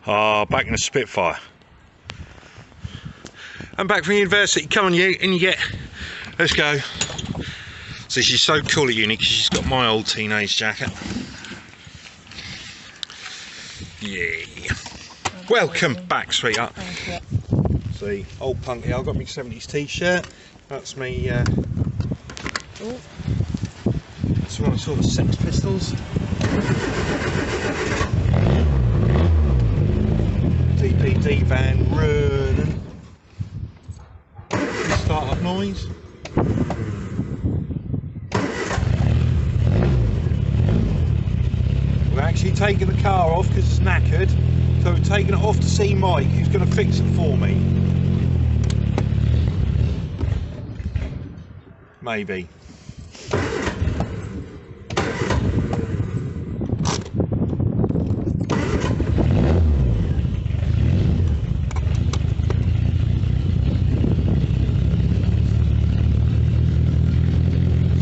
Back in the Spitfire. I'm back from university. Come on, you, in you get. Let's go. So she's so cool at uni because she's got my old teenage jacket. Yeah. Welcome back, sweetheart. See, old punky. I've got my 70s t-shirt. That's me. That's one of sort of Sex Pistols. DPD van running. Start up noise. We're actually taking the car off because it's knackered, so we're taking it off to see Mike, who's going to fix it for me. Maybe.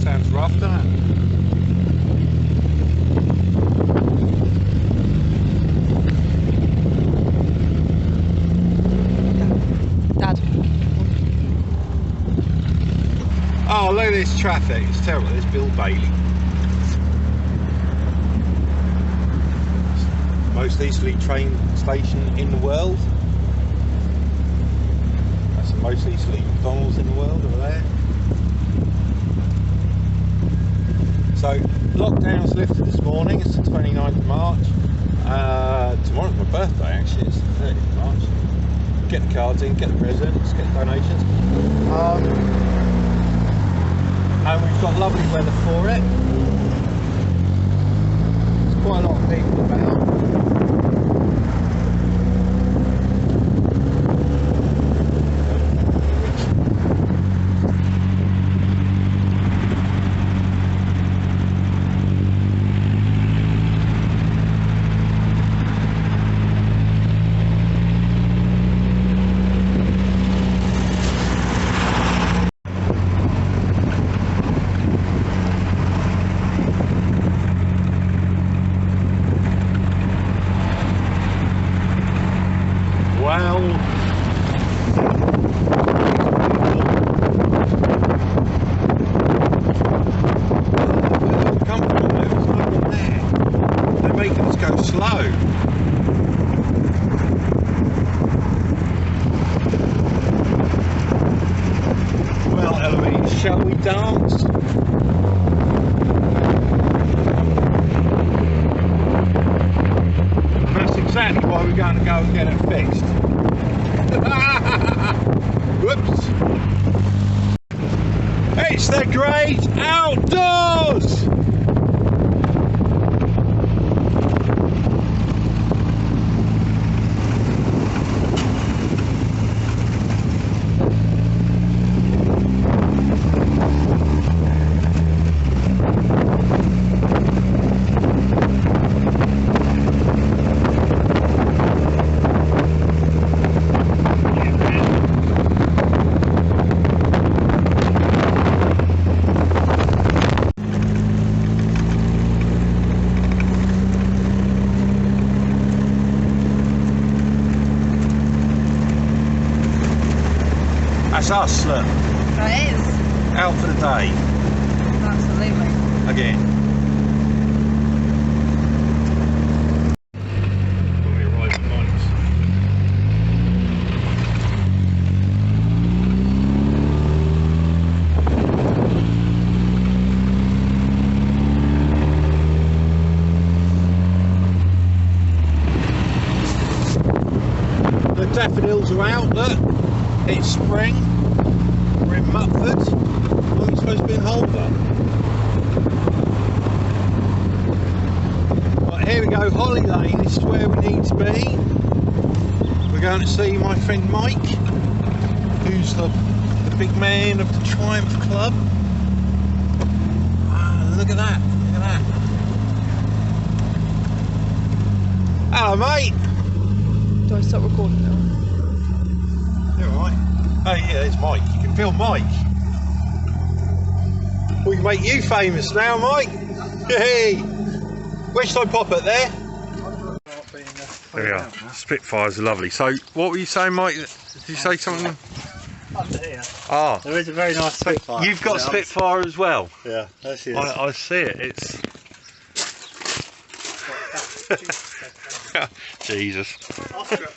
Sounds rough, doesn't it? Dad. Oh, look at this traffic. It's terrible. There's Bill Bailey. Most easterly train station in the world. That's the most easterly McDonald's in the world over there. So, lockdown's lifted this morning. It's the 29th of March. Tomorrow's my birthday, actually. It's the 30th of March. Get the cards in, get the presents, get the donations. And we've got lovely weather for it. There's quite a lot of people about. Well, comfortable now, there's no one there. They're making us go slow. Well, Eloise, shall we dance? That's exactly why we're going to go and get it fixed. Whoops! It's the great outdoors! That's us, look. That is. Out for the day. Absolutely. Again. When we arrive at Mike's. The daffodils are out, look. It's spring. We're in Mutford. I'm supposed to be in Holder. Right, here we go, Holly Lane. This is where we need to be. We're going to see my friend Mike, who's the big man of the Triumph Club. Ah, look at that. Look at that. Hello, mate. Do I stop recording now? You're right. Oh yeah, there's Mike. You can feel Mike. We can make you famous now, Mike. Hey, where should I pop it there? There we are. Spitfires are lovely. So, what were you saying, Mike? Did you say something? Under here. Ah, There is a very nice Spitfire. you've got Spitfire as well. Yeah, there she is. I see it. It's Jesus.